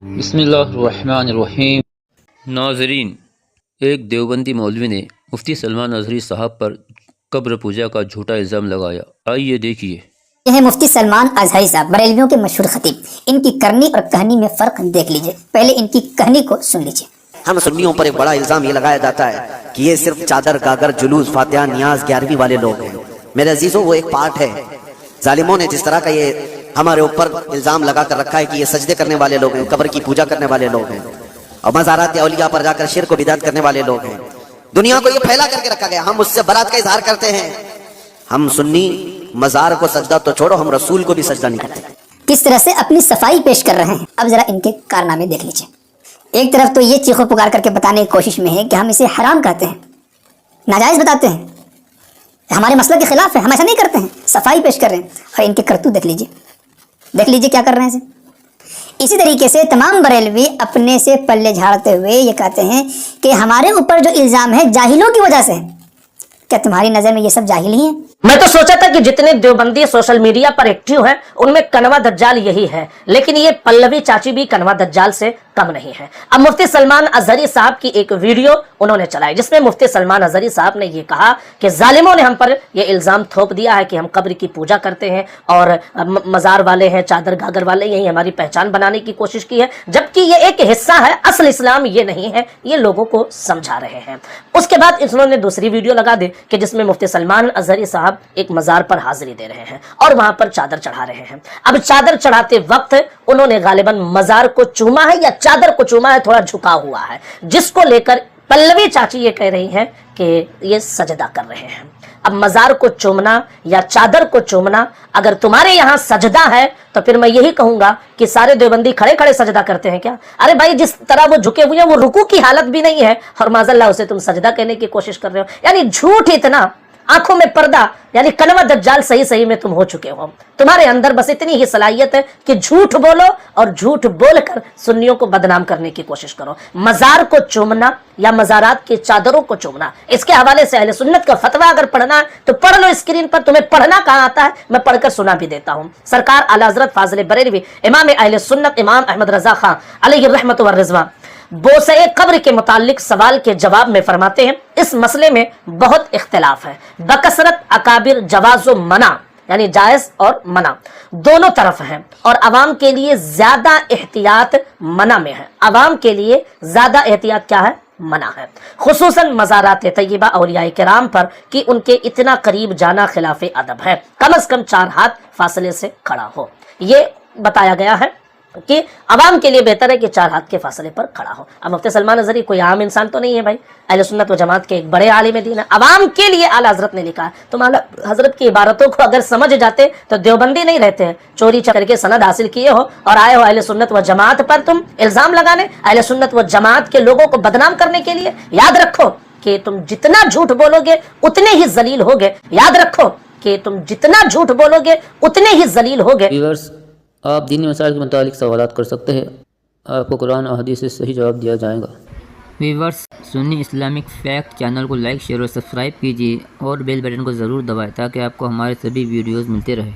بسم اللہ الرحمن الرحیم۔ ناظرین، ایک دیوبندی مولوی نے مفتی سلمان اظہری صاحب پر قبر پوجا کا جھوٹا الزام لگایا۔ آئیے دیکھیے۔ یہ ہے مفتی سلمان اظہری صاحب، بریلویوں کے مشہور خطیب۔ ان کی کرنی اور کہنی میں فرق دیکھ لیجئے، پہلے ان کی کہنی کو سن لیجئے۔ ہم سنیوں پر ایک بڑا الزام یہ لگایا جاتا ہے کہ یہ صرف چادر گاگر جلوس فاتحہ نیاز 11ویں والے لوگ ہیں۔ میرے عزیزوں، وہ ایک پارٹ ہے۔ ظالموں نے جس طرح کا یہ ہمارے اوپر الزام لگا کر رکھا ہے کہ یہ سجدے کرنے والے لوگ ہیں، قبر کی پوجا کرنے والے لوگ ہیں، اور مزارات اولیاء پر جا کر شرک و بدعت کرنے والے لوگ ہیں، دنیا کو یہ پھیلا کر کے رکھا گیا۔ ہم اس سے برات کا اظہار کرتے ہیں۔ ہم سنی مزار کو سجدہ تو چھوڑو، ہم رسول کو بھی سجدہ نہیں کرتے۔ کس طرح سے اپنی صفائی پیش کر رہے ہیں، اب ذرا ان کے کارنامے دیکھ لیجئے۔ ایک طرف تو یہ چیخو پکار کر کے بتانے کی کوشش میں ہے کہ ہم اسے حرام کہتے ہیں، ناجائز بتاتے ہیں، ہمارے مسئلے کے خلاف ہے، ہم ایسا نہیں کرتے ہیں، صفائی پیش کر رہے ہیں۔ اور ان کے کرتوت دیکھ لیجئے کیا کر رہے ہیں۔ اسی طریقے سے تمام بریلوی اپنے سے پلے جھاڑتے ہوئے یہ کہتے ہیں کہ ہمارے اوپر جو الزام ہے جاہلوں کی وجہ سے ہے۔ کیا تمہاری نظر میں یہ سب جاہل ہی ہیں؟ میں تو سوچا تھا کہ جتنے دیوبندی سوشل میڈیا پر ایکٹیو ہیں ان میں کنوا دجال یہی ہے، لیکن یہ پلوی چاچی بھی کنوا دجال سے کم نہیں ہے۔ اب مفتی سلمان اظہری صاحب کی ایک ویڈیو انہوں نے چلائی جس میں مفتی سلمان اظہری صاحب نے یہ کہا کہ ظالموں نے ہم پر یہ الزام تھوپ دیا ہے کہ ہم قبر کی پوجا کرتے ہیں اور مزار والے ہیں، چادر گاگر والے، یہی ہماری پہچان بنانے کی کوشش کی ہے، جبکہ یہ ایک حصہ ہے، اصل اسلام یہ نہیں ہے، یہ لوگوں کو سمجھا رہے ہیں۔ اس کے بعد انہوں نے دوسری ویڈیو لگا دی کہ جس میں مفتی سلمان اظہری صاحب ایک مزار پر حاضری دے رہے ہیں اور وہاں پر چادر چڑھا رہے ہیں۔ اب چادر چڑھاتے وقت انہوں نے غالباً مزار کو چوما ہے یا چادر کو چوما ہے، تھوڑا جھکا ہوا ہے، جس کو لے کر پلوی چاچی یہ کہہ رہی ہیں کہ یہ سجدہ کر رہے ہیں۔ اب مزار کو چومنا یا چادر کو چومنا اگر تمہارے یہاں سجدہ ہے تو پھر میں یہی کہوں گا کہ سارے دیوبندی کھڑے کھڑے سجدہ کرتے ہیں کیا؟ ارے بھائی، جس طرح وہ جھکے ہوئے ہیں وہ رکوع کی حالت بھی نہیں ہے اور معاذ اللہ اسے تم سجدہ کہنے کی کوشش کر رہے ہو۔ یعنی جھوٹ اتنا، آنکھوں میں پردہ، یعنی کنوا دجال صحیح میں تم ہو چکے ہو۔ تمہارے اندر بس اتنی ہی صلاحیت ہے کہ جھوٹ بولو اور جھوٹ بول کر سنیوں کو بدنام کرنے کی کوشش کرو۔ مزار کو چومنا یا مزارات کی چادروں کو چومنا، اس کے حوالے سے اہل سنت کا فتویٰ اگر پڑھنا ہے تو پڑھ لو اسکرین پر، تمہیں پڑھنا کہاں آتا ہے، میں پڑھ کر سنا بھی دیتا ہوں۔ سرکار اعلیٰ حضرت فاضل بریلوی امام اہل سنت امام احمد رضا خان علیہ الرحمت والرضوان بوسہ قبر کے متعلق سوال کے جواب میں فرماتے ہیں اس مسئلے میں بہت اختلاف ہے، بکثرت اکابر جواز و منع، یعنی جائز اور منع دونوں طرف ہیں، اور عوام کے لیے زیادہ احتیاط منع میں ہے۔ عوام کے لیے زیادہ احتیاط کیا ہے؟ منع ہے، خصوصاً مزارات طیبہ اولیاء کرام پر کہ ان کے اتنا قریب جانا خلاف ادب ہے، کم از کم 4 ہاتھ فاصلے سے کھڑا ہو۔ یہ بتایا گیا ہے کہ عوام کے لیے بہتر ہے کہ 4 ہاتھ کے فاصلے پر کھڑا ہو۔ اب مفتی سلمان اظہری کوئی عام انسان تو نہیں ہے بھائی، اہل سنت و جماعت کے ایک بڑے عالم دین ہے، عوام کے لیے اعلیٰ حضرت نے لکھا ہے۔ تم اعلیٰ حضرت کی عبارتوں کو اگر سمجھ جاتے تو دیوبندی نہیں رہتے ہیں، چوری کر کے سند حاصل کیے ہو اور آئے ہو اہل سنت و جماعت پر تم الزام لگانے، اہل سنت و جماعت کے لوگوں کو بدنام کرنے کے لیے۔ یاد رکھو کہ تم جتنا جھوٹ بولو گے اتنے ہی ذلیل ہوگے، یاد رکھو کہ تم جتنا جھوٹ بولو گے اتنے ہی ذلیل ہوگے۔ ویورز، آپ دینی مسائل کے متعلق سوالات کر سکتے ہیں، آپ کو قرآن اور حدیث سے صحیح جواب دیا جائے گا۔ ویورز، سنی اسلامک فیکٹ چینل کو لائک، شیئر اور سبسکرائب کیجیے اور بیل بٹن کو ضرور دبائیں تاکہ آپ کو ہمارے سبھی ویڈیوز ملتے رہیں۔